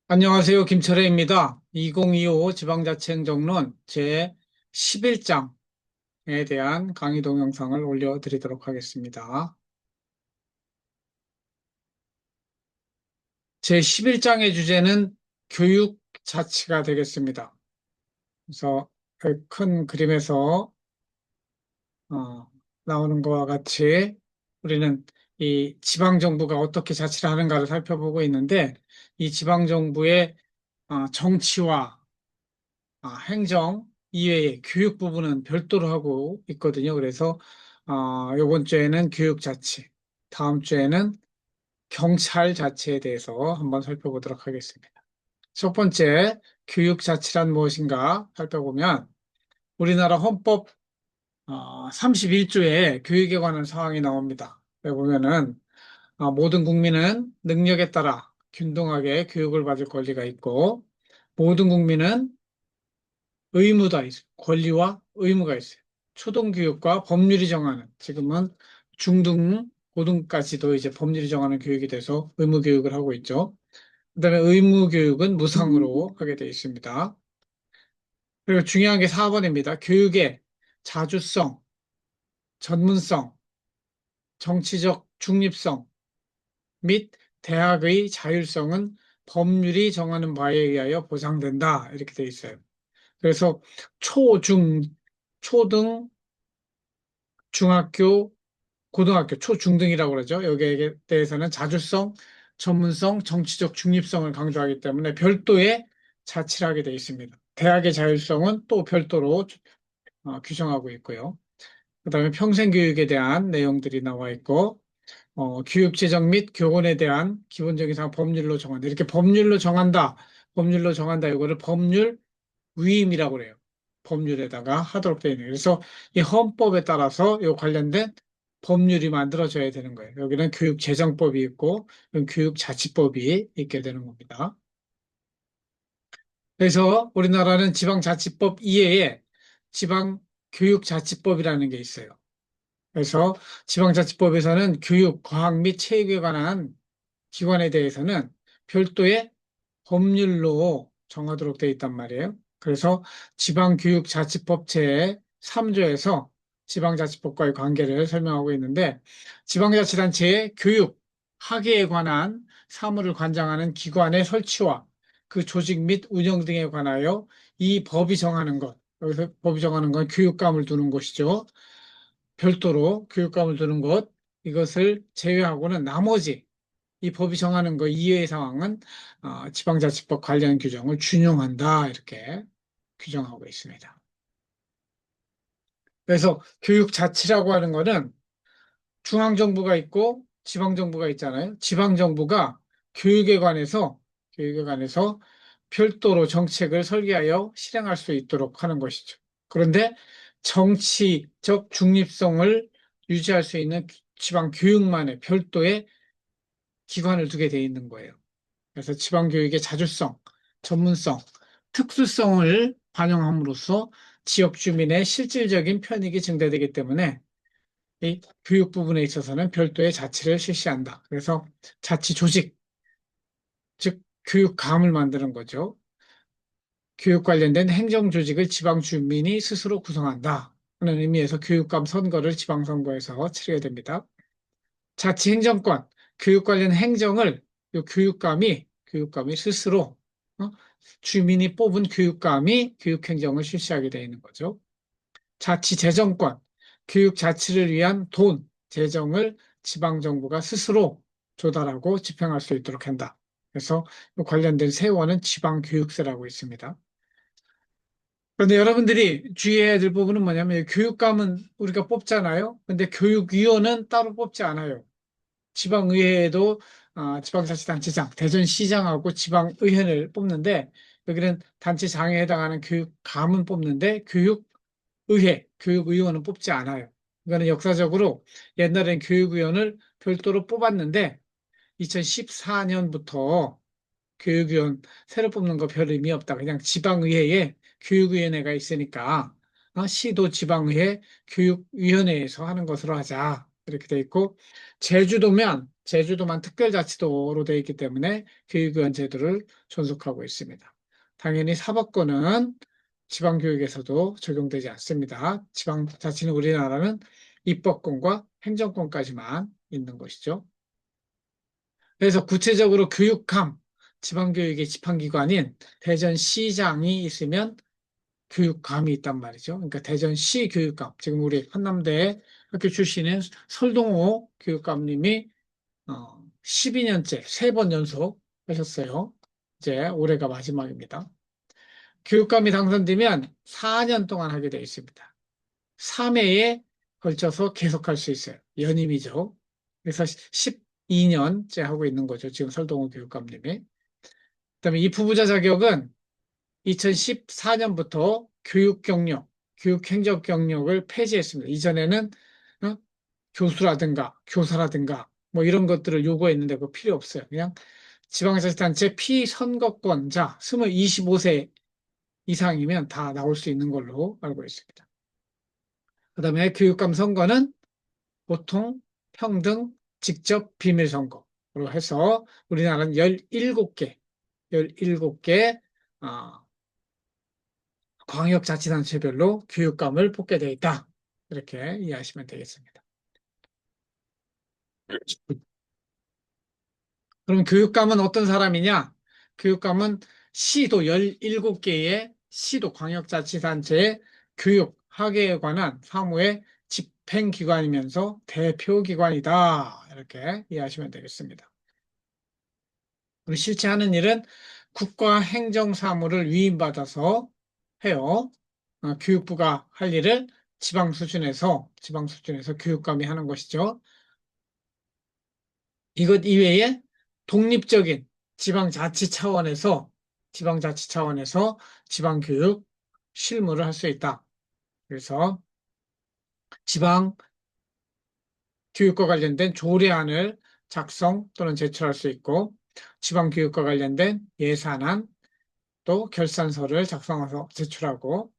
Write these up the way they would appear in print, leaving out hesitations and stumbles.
안녕하세요. 김철애입니다. 2025 지방자치행정론 제11장에 대한 강의 동영상을 올려드리도록 하겠습니다. 제11장의 주제는 교육자치가 되겠습니다. 그래서 그큰 그림에서 어, 나오는 것과 같이 우리는 이 지방정부가 어떻게 자치를 하는가를 살펴보고 있는데 이 지방정부의 정치와 행정 이외에 교육 부분은 별도로 하고 있거든요. 그래서 이번 주에는 교육자치, 다음 주에는 경찰 자치에 대해서 한번 살펴보도록 하겠습니다. 첫 번째, 교육자치란 무엇인가 살펴보면 우리나라 헌법 31조에 교육에 관한 사항이 나옵니다. 여기 보면은 모든 국민은 능력에 따라 균등하게 교육을 받을 권리가 있고 모든 국민은 의무가 있어요. 권리와 의무가 있어요. 초등교육과 법률이 정하는, 지금은 중등, 고등까지도 이제 법률이 정하는 교육이 돼서 의무교육을 하고 있죠. 그다음에 의무교육은 무상으로 하게 되어 있습니다. 그리고 중요한 게 4번입니다. 교육의 자주성, 전문성, 정치적 중립성 및 대학의 자율성은 법률이 정하는 바에 의하여 보장된다. 이렇게 되어 있어요. 그래서 초등, 중학교, 고등학교, 초중등이라고 그러죠. 여기에 대해서는 자주성, 전문성, 정치적 중립성을 강조하기 때문에 별도의 자치를 하게 되어 있습니다. 대학의 자율성은 또 별도로 규정하고 있고요. 그다음에 평생교육에 대한 내용들이 나와 있고, 교육재정 및 교원에 대한 기본적인 사항 법률로 정한다. 이렇게 법률로 정한다. 법률로 정한다. 이거를 법률 위임이라고 그래요. 법률에다가 하도록 되어 있는. 그래서 이 헌법에 따라서 이 관련된 법률이 만들어져야 되는 거예요. 여기는 교육재정법이 있고, 여기 교육자치법이 있게 되는 겁니다. 그래서 우리나라는 지방자치법 이외에 지방교육자치법이라는 게 있어요. 그래서 지방자치법에서는 교육, 과학 및 체육에 관한 기관에 대해서는 별도의 법률로 정하도록 되어 있단 말이에요. 그래서 지방교육자치법 제3조에서 지방자치법과의 관계를 설명하고 있는데 지방자치단체의 교육, 학예에 관한 사무를 관장하는 기관의 설치와 그 조직 및 운영 등에 관하여 이 법이 정하는 것, 여기서 법이 정하는 건 교육감을 두는 것이죠. 별도로 교육감을 두는 것, 이것을 제외하고는 나머지 이 법이 정하는 거 이외의 상황은 지방자치법 관련 규정을 준용한다 이렇게 규정하고 있습니다. 그래서 교육자치라고 하는 거는 중앙정부가 있고 지방정부가 있잖아요. 지방정부가 교육에 관해서 별도로 정책을 설계하여 실행할 수 있도록 하는 것이죠. 그런데 정치적 중립성을 유지할 수 있는 지방교육만의 별도의 기관을 두게 돼 있는 거예요. 그래서 지방교육의 자주성, 전문성, 특수성을 반영함으로써 지역 주민의 실질적인 편익이 증대되기 때문에 이 교육 부분에 있어서는 별도의 자치를 실시한다. 그래서 자치 조직, 즉 교육감을 만드는 거죠. 교육 관련된 행정 조직을 지방 주민이 스스로 구성한다. 하는 의미에서 교육감 선거를 지방선거에서 치르게 됩니다. 자치행정권, 교육 관련 행정을 요 교육감이 스스로 어? 주민이 뽑은 교육감이 교육행정을 실시하게 되어 있는 거죠. 자치재정권, 교육 자치를 위한 돈, 재정을 지방정부가 스스로 조달하고 집행할 수 있도록 한다. 그래서 관련된 세원은 지방교육세라고 있습니다. 그런데 여러분들이 주의해야 될 부분은 뭐냐면 교육감은 우리가 뽑잖아요. 근데 교육위원은 따로 뽑지 않아요. 지방의회에도 지방자치단체장, 대전시장하고 지방의회를 뽑는데 여기는 단체장에 해당하는 교육감은 뽑는데 교육의원은 뽑지 않아요. 이거는 역사적으로 옛날엔 교육위원을 별도로 뽑았는데 2014년부터 교육위원 새로 뽑는 거 별 의미 없다. 그냥 지방의회에 교육위원회가 있으니까 시도 지방의회 교육위원회에서 하는 것으로 하자. 이렇게 돼 있고 제주도면 제주도만 특별자치도로 되어 있기 때문에 교육위원 제도를 존속하고 있습니다. 당연히 사법권은 지방교육에서도 적용되지 않습니다. 지방자치는 우리나라는 입법권과 행정권까지만 있는 것이죠. 그래서 구체적으로 교육감, 지방교육의 지방기관인 대전시장이 있으면 교육감이 있단 말이죠. 그러니까 대전시 교육감, 지금 우리 한남대 학교 출신인 설동호 교육감님이 12년째, 3번 연속 하셨어요. 이제 올해가 마지막입니다. 교육감이 당선되면 4년 동안 하게 되어 있습니다. 3회에 걸쳐서 계속할 수 있어요. 연임이죠. 그래서 12년째 하고 있는 거죠. 지금 설동호 교육감님이. 그다음에 이 부부자 자격은 2014년부터 교육 경력, 교육 행정 경력을 폐지했습니다. 이전에는 어? 교수라든가 교사라든가 뭐 이런 것들을 요구했는데 그거 필요 없어요. 그냥 지방자치단체 피선거권자 25세 이상이면 다 나올 수 있는 걸로 알고 있습니다. 그다음에 교육감 선거는 보통 평등 직접 비밀 선거로 해서 우리나라는 17개 광역자치단체별로 교육감을 뽑게 되어 있다. 이렇게 이해하시면 되겠습니다. 그럼 교육감은 어떤 사람이냐? 교육감은 시도 17개의 시도 광역자치단체의 교육, 학예에 관한 사무의 집행기관이면서 대표기관이다. 이렇게 이해하시면 되겠습니다. 우리 실제 하는 일은 국가행정사무를 위임받아서 해요. 교육부가 할 일을 지방 수준에서 교육감이 하는 것이죠. 이것 이외에 독립적인 지방자치 차원에서 지방교육 실무를 할 수 있다. 그래서 지방교육과 관련된 조례안을 작성 또는 제출할 수 있고, 지방교육과 관련된 예산안 또 결산서를 작성해서 제출하고,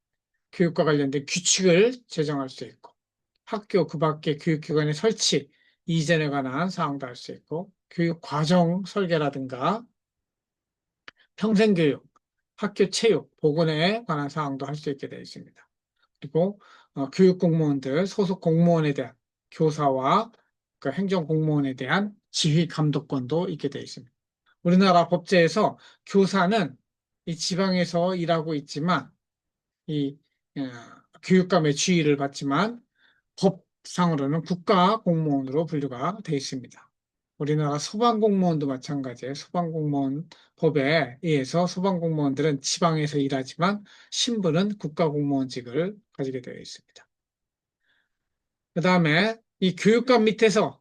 교육과 관련된 규칙을 제정할 수 있고, 학교 그 밖의 교육기관의 설치, 이전에 관한 사항도 할 수 있고, 교육 과정 설계라든가 평생교육, 학교 체육, 보건에 관한 사항도 할 수 있게 되어 있습니다. 그리고 교육 공무원들, 소속 공무원에 대한 교사와 그 행정 공무원에 대한 지휘 감독권도 있게 되어 있습니다. 우리나라 법제에서 교사는 이 지방에서 일하고 있지만 이 어, 교육감의 지휘를 받지만 법상으로는 국가 공무원으로 분류가 되어 있습니다. 우리나라 소방공무원도 마찬가지예요. 소방공무원 법에 의해서 소방공무원들은 지방에서 일하지만 신분은 국가공무원직을 가지게 되어 있습니다. 그 다음에 이 교육감 밑에서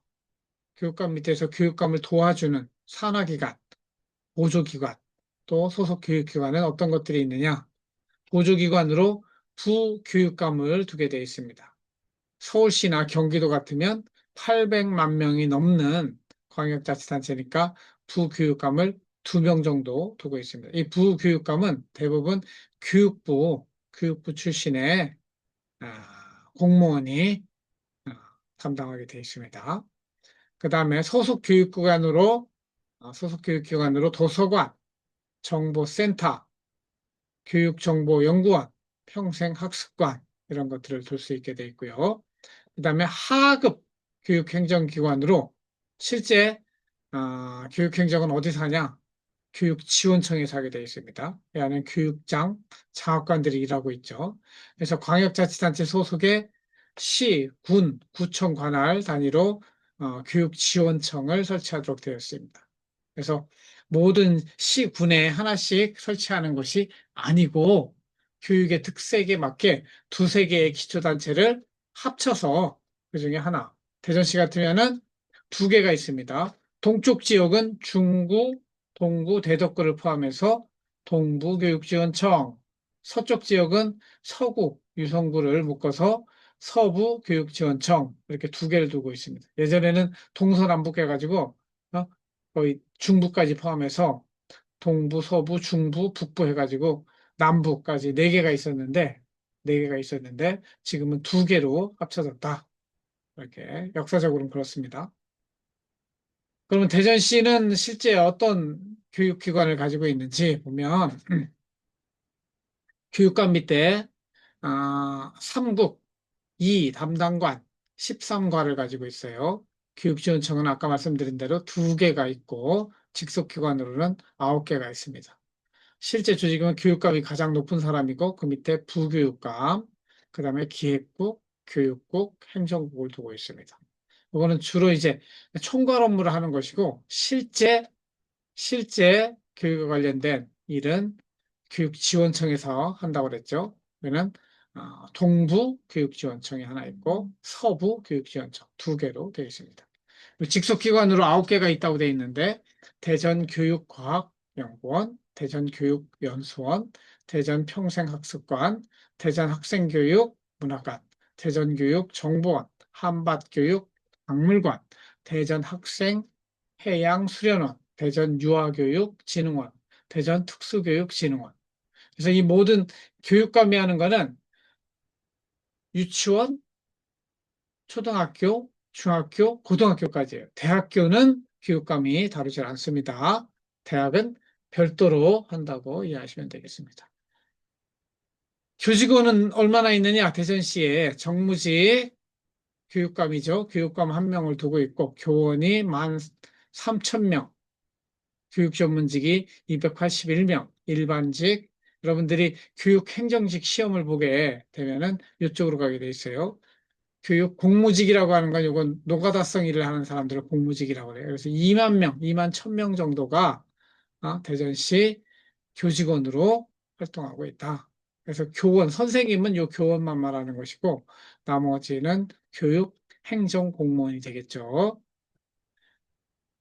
교육감을 도와주는 산하기관, 보조기관, 또 소속 교육기관은 어떤 것들이 있느냐? 보조기관으로 부교육감을 두게 되어 있습니다. 서울시나 경기도 같으면 800만 명이 넘는 광역자치단체니까 부교육감을 2명 정도 두고 있습니다. 이 부교육감은 대부분 교육부 출신의 공무원이 담당하게 되어 있습니다. 그 다음에 소속교육기관으로 도서관, 정보센터, 교육정보연구원, 평생학습관 이런 것들을 둘 수 있게 되어 있고요. 그다음에 하급 교육행정기관으로 실제 교육행정은 어디서 하냐? 교육지원청에서 하게 되어 있습니다. 이 안에 교육장, 장학관들이 일하고 있죠. 그래서 광역자치단체 소속의 시, 군, 구청 관할 단위로 교육지원청을 설치하도록 되어 있습니다. 그래서 모든 시, 군에 하나씩 설치하는 것이 아니고 교육의 특색에 맞게 두세 개의 기초단체를 합쳐서 그 중에 하나. 대전시 같으면은 2개가 있습니다. 동쪽 지역은 중구, 동구, 대덕구를 포함해서 동부교육지원청, 서쪽 지역은 서구, 유성구를 묶어서 서부교육지원청 이렇게 2개를 두고 있습니다. 예전에는 동서남북 해가지고 거의 중부까지 포함해서 동부, 서부, 중부, 북부 해가지고 남부까지 4개가 있었는데 지금은 2개로 합쳐졌다. 이렇게 역사적으로는 그렇습니다. 그러면 대전시는 실제 어떤 교육기관을 가지고 있는지 보면, 교육감 밑에, 3국, 2 담당관, 13과를 가지고 있어요. 교육지원청은 아까 말씀드린 대로 2개가 있고, 직속기관으로는 9개가 있습니다. 실제 조직은 교육감이 가장 높은 사람이고, 그 밑에 부교육감, 그 다음에 기획국, 교육국, 행정국을 두고 있습니다. 이거는 주로 이제 총괄 업무를 하는 것이고, 실제 교육과 관련된 일은 교육지원청에서 한다고 그랬죠. 그러면 동부 교육지원청이 하나 있고 서부 교육지원청 2개로 되어 있습니다. 직속기관으로 9개가 있다고 되어 있는데 대전교육과학연구원, 대전교육연수원, 대전평생학습관, 대전학생교육문화관, 대전교육정보원, 한밭교육박물관, 대전학생해양수련원, 대전유아교육진흥원, 대전특수교육진흥원. 그래서 이 모든 교육감이 하는 거는 유치원, 초등학교, 중학교, 고등학교까지예요. 대학교는 교육감이 다루지 않습니다. 대학은 별도로 한다고 이해하시면 되겠습니다. 교직원은 얼마나 있느냐? 대전시에 정무직 교육감이죠. 교육감 1명을 두고 있고 교원이 13,000명, 교육 전문직이 281명, 일반직, 여러분들이 교육행정직 시험을 보게 되면은 이쪽으로 가게 돼 있어요. 교육 공무직이라고 하는 건 이건 노가다성 일을 하는 사람들을 공무직이라고 그래요. 그래서 2만 명, 2만 1,000명 정도가 대전시 교직원으로 활동하고 있다. 그래서 교원, 선생님은 요 교원만 말하는 것이고 나머지는 교육 행정 공무원이 되겠죠.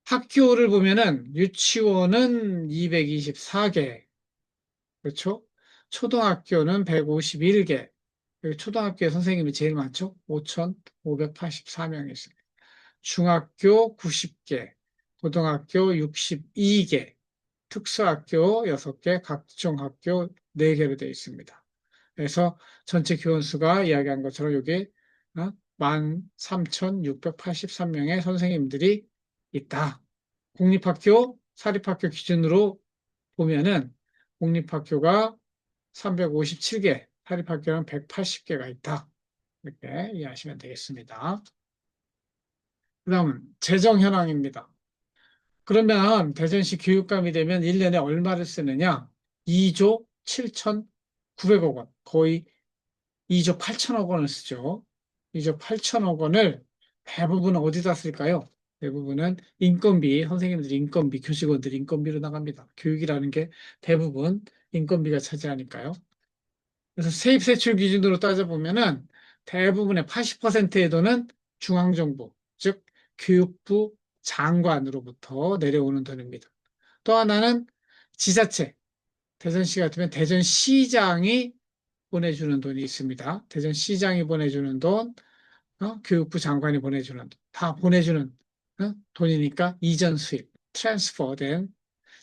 학교를 보면은 유치원은 224개, 그렇죠? 초등학교는 151개. 여기 초등학교에 선생님이 제일 많죠? 5,584명이 있습니다. 중학교 90개, 고등학교 62개, 특수학교 6개, 각종학교 4개로 되어 있습니다. 그래서 전체 교원 수가 이야기한 것처럼 여기 13,683명의 선생님들이 있다. 공립학교, 사립학교 기준으로 보면은 공립학교가 357개, 사립학교는 180개가 있다. 이렇게 이해하시면 되겠습니다. 그 다음은 재정 현황입니다. 그러면 대전시 교육감이 되면 1년에 얼마를 쓰느냐? 2조 7,900억 원, 거의 2조 8천억 원을 쓰죠. 2조 8천억 원을 대부분은 어디다 쓸까요? 대부분은 인건비, 선생님들 인건비, 교직원들 인건비로 나갑니다. 교육이라는 게 대부분 인건비가 차지하니까요. 그래서 세입세출 기준으로 따져보면은 대부분의 80%의 돈은 중앙정부, 즉 교육부 장관으로부터 내려오는 돈입니다. 또 하나는 지자체, 대전시 같으면 대전시장이 보내주는 돈이 있습니다. 대전시장이 보내주는 돈, 교육부 장관이 보내주는 돈, 다 보내주는 돈이니까 이전 수입, 트랜스퍼된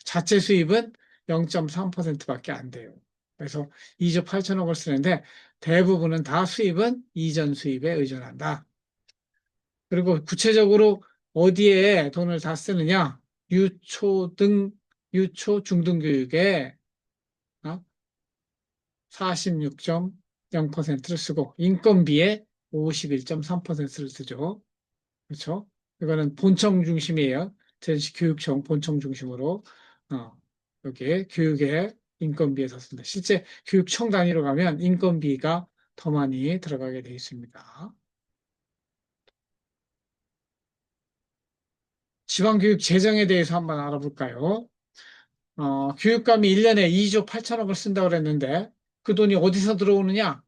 자체 수입은 0.3%밖에 안 돼요. 그래서 2조 8천억을 쓰는데 대부분은 다 수입은 이전 수입에 의존한다. 그리고 구체적으로 어디에 돈을 다 쓰느냐? 유초 등, 유초 중등교육에 46.0%를 쓰고 인건비에 51.3%를 쓰죠. 그렇죠? 이거는 본청 중심이에요. 전시 교육청 본청 중심으로 여기에 교육의 인건비에서 쓴다. 실제 교육청 단위로 가면 인건비가 더 많이 들어가게 되어 있습니다. 지방교육 재정에 대해서 한번 알아볼까요? 교육감이 1년에 2조 8천억을 쓴다고 그랬는데 그 돈이 어디서 들어오느냐?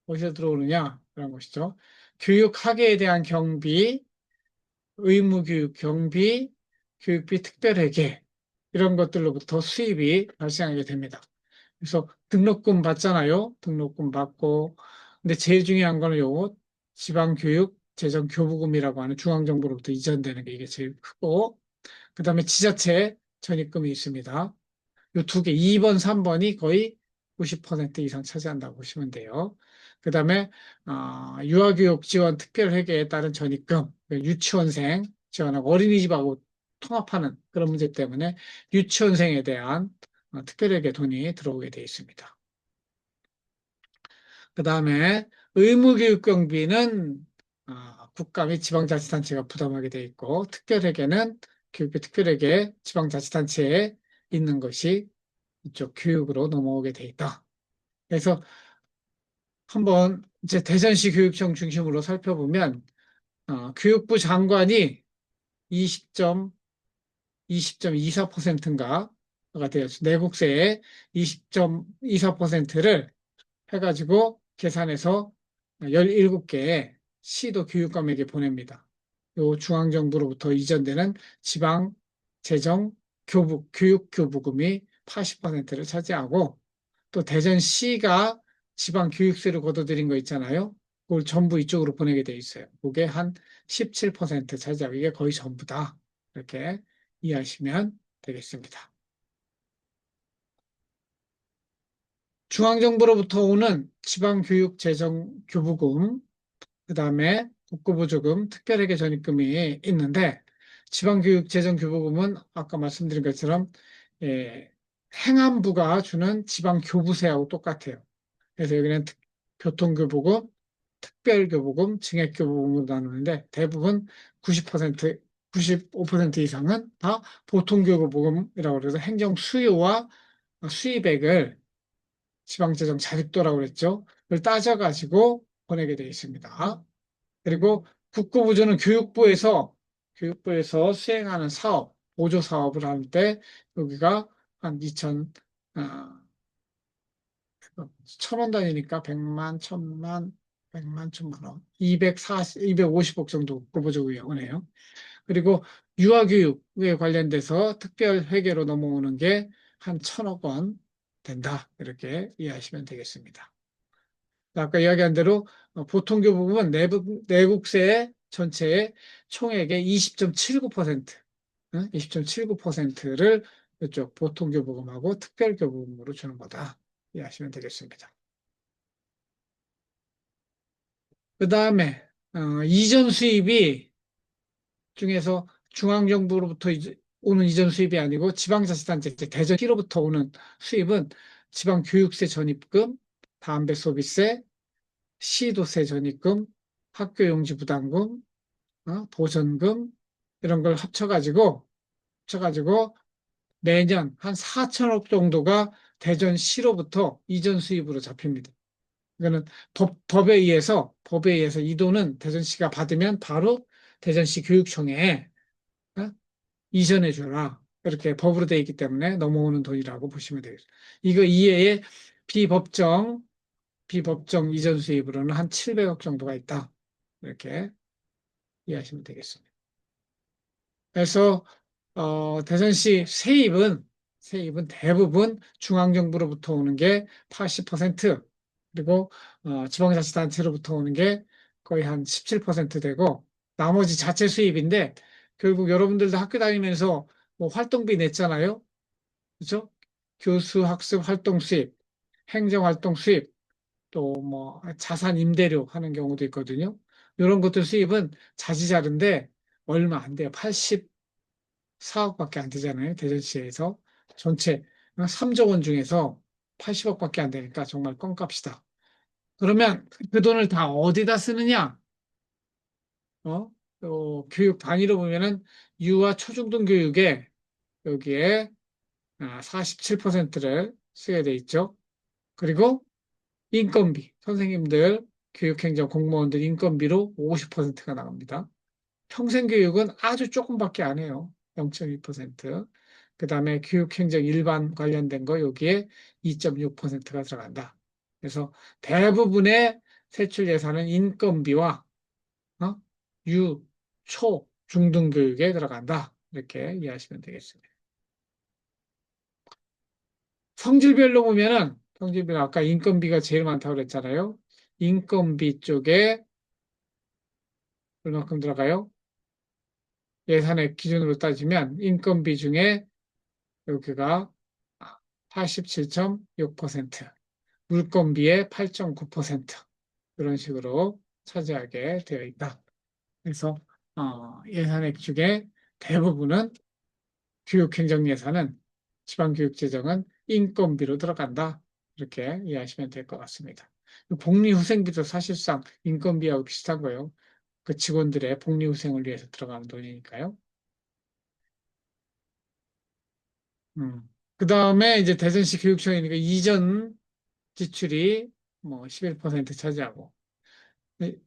어디서 들어오느냐? 그런 것이죠. 교육학예에 대한 경비, 의무교육 경비, 교육비 특별회계 이런 것들로부터 수입이 발생하게 됩니다. 그래서 등록금 받잖아요. 등록금 받고 근데 제일 중요한 거는 요거 지방교육 재정교부금이라고 하는 중앙정부로부터 이전되는 게 이게 제일 크고 그다음에 지자체 전입금이 있습니다. 요 2개, 2번, 3번이 거의 90% 이상 차지한다고 보시면 돼요. 그 다음에 유아교육 지원 특별회계에 따른 전입금, 유치원생 지원하고 어린이집하고 통합하는 그런 문제 때문에 유치원생에 대한 특별하게 돈이 들어오게 돼 있습니다. 그 다음에 의무교육 경비는 국가 및 지방자치단체가 부담하게 돼 있고 특별회계는 교육비 특별회계 지방자치단체에 있는 것이 이쪽 교육으로 넘어오게 돼 있다. 그래서 한번 이제 대전시 교육청 중심으로 살펴보면 교육부 장관이 20.24%인가가 되었죠. 내국세의 20.24%를 해가지고 계산해서 17개의 시도 교육감에게 보냅니다. 요 중앙정부로부터 이전되는 지방 재정 교육 교부금이 80%를 차지하고 또 대전시가 지방 교육세를 걷어들인 거 있잖아요. 그걸 전부 이쪽으로 보내게 돼 있어요. 그게 한 17% 차지하고 이게 거의 전부다. 이렇게 이해하시면 되겠습니다. 중앙정부로부터 오는 지방교육재정교부금, 그 다음에 국고보조금, 특별회계 전입금이 있는데 지방교육재정교부금은 아까 말씀드린 것처럼 행안부가 주는 지방교부세하고 똑같아요. 그래서 여기는 교통교부금, 특별교부금, 증액교부금으로 나누는데 대부분 90%, 95% 이상은 다 보통교부금이라고 그래서 행정 수요와 수입액을 지방재정 자립도라고 그랬죠. 그걸 따져가지고 보내게 되어 있습니다. 그리고 국고부조는 교육부에서 수행하는 사업, 보조 사업을 할 때 여기가 한 2천, 천 원 단위니까 100만, 1000만, 100만, 1000만 원, 250억 정도 국고부조가 오네요. 그리고 유아교육에 관련돼서 특별회계로 넘어오는 게 한 1000억 원 된다. 이렇게 이해하시면 되겠습니다. 아까 이야기한 대로 보통교부금은 내국세 전체의 총액의 20.79%, 20.79%를 이쪽 보통교부금하고 특별교부금으로 주는 거다. 이해하시면 되겠습니다. 그 다음에 이전 수입이 중에서 중앙정부로부터 오는 이전 수입이 아니고 지방자치단체 대전시로부터 오는 수입은 지방교육세 전입금, 담배소비세, 시도세 전입금, 학교용지부담금, 보전금 이런 걸 합쳐가지고 매년 한 4천억 정도가 대전시로부터 이전 수입으로 잡힙니다. 이거는 법에 의해서 이 돈은 대전시가 받으면 바로 대전시 교육청에 어? 이전해 줘라. 이렇게 법으로 되어 있기 때문에 넘어오는 돈이라고 보시면 되겠습니다. 이거 이외에 비법정 이전 수입으로는 한 700억 정도가 있다. 이렇게 이해하시면 되겠습니다. 그래서 대전시 세입은 대부분 중앙정부로부터 오는 게 80%, 그리고 지방자치단체로부터 오는 게 거의 한 17% 되고 나머지 자체 수입인데 결국 여러분들도 학교 다니면서 뭐 활동비 냈잖아요. 그렇죠? 교수 학습 활동 수입, 행정 활동 수입, 또 뭐 자산 임대료 하는 경우도 있거든요. 이런 것들 수입은 자지자른데 얼마 안 돼요. 84억밖에 안 되잖아요. 대전시에서 전체 3조 원 중에서 80억밖에 안 되니까 정말 껌값이다. 그러면 그 돈을 다 어디다 쓰느냐? 어? 교육 단위로 보면은 유아 초중등 교육에 여기에 47%를 쓰게 돼 있죠. 그리고 인건비, 선생님들, 교육행정 공무원들 인건비로 50%가 나갑니다. 평생교육은 아주 조금밖에 안 해요. 0.2%. 그 다음에 교육행정 일반 관련된 거 여기에 2.6%가 들어간다. 그래서 대부분의 세출 예산은 인건비와 어? 유, 초, 중등 교육에 들어간다. 이렇게 이해하시면 되겠습니다. 성질별로 보면은 성질별 아까 인건비가 제일 많다고 그랬잖아요. 인건비 쪽에 얼마큼 들어가요? 예산의 기준으로 따지면 인건비 중에 여기가 87.6%, 물건비의 8.9% 이런 식으로 차지하게 되어 있다. 그래서 예산액 중에 대부분은 교육행정 예산은 지방교육재정은 인건비로 들어간다. 이렇게 이해하시면 될 것 같습니다. 복리후생비도 사실상 인건비하고 비슷한 거예요. 그 직원들의 복리후생을 위해서 들어가는 돈이니까요. 그 다음에 이제 대전시 교육청이니까 이전 지출이 뭐 11% 차지하고,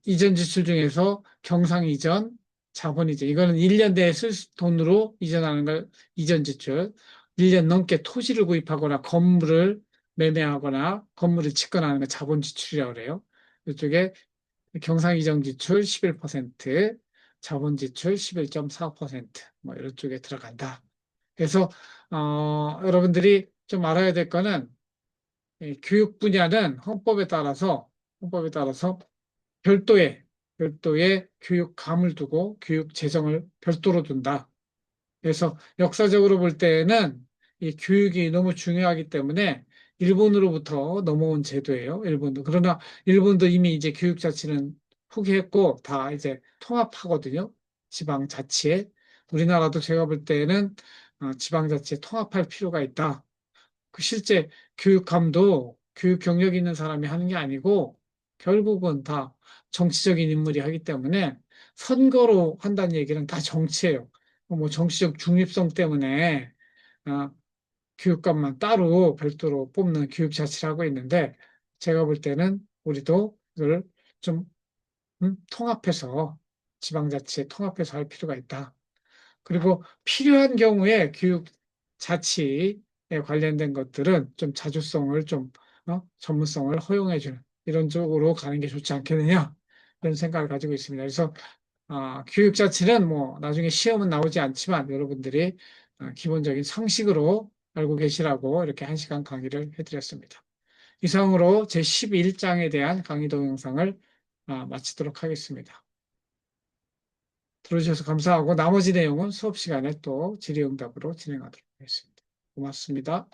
이전 지출 중에서 경상 이전, 자본 이전, 이거는 1년 내에 쓸 돈으로 이전하는 걸 이전 지출. 1년 넘게 토지를 구입하거나 건물을 매매하거나 건물을 짓거나 하는 걸 자본 지출이라고 그래요. 이쪽에 경상 이전 지출 11%, 자본 지출 11.4%, 뭐 이런 쪽에 들어간다. 그래서 여러분들이 좀 알아야 될 거는 이 교육 분야는 헌법에 따라서 별도의 교육감을 두고 교육 재정을 별도로 둔다. 그래서 역사적으로 볼 때는 이 교육이 너무 중요하기 때문에 일본으로부터 넘어온 제도예요. 일본도. 그러나 일본도 이미 이제 교육 자치는 포기했고 다 이제 통합하거든요. 지방자치에. 우리나라도 제가 볼 때는 지방자치에 통합할 필요가 있다. 그 실제 교육감도 교육 경력 있는 사람이 하는 게 아니고 결국은 다 정치적인 인물이 하기 때문에 선거로 한다는 얘기는 다 정치예요. 뭐 정치적 중립성 때문에 아, 교육감만 따로 별도로 뽑는 교육 자치를 하고 있는데 제가 볼 때는 우리도 이걸 좀 통합해서 지방자치에 통합해서 할 필요가 있다. 그리고 필요한 경우에 교육 자치에 관련된 것들은 좀 자주성을 좀 전문성을 허용해 주는 이런 쪽으로 가는 게 좋지 않겠느냐 이런 생각을 가지고 있습니다. 그래서 교육 자치는 뭐 나중에 시험은 나오지 않지만 여러분들이 기본적인 상식으로 알고 계시라고 이렇게 1시간 강의를 해드렸습니다. 이상으로 제 11장에 대한 강의 동영상을 마치도록 하겠습니다. 들어주셔서 감사하고 나머지 내용은 수업 시간에 또 질의응답으로 진행하도록 하겠습니다. 고맙습니다.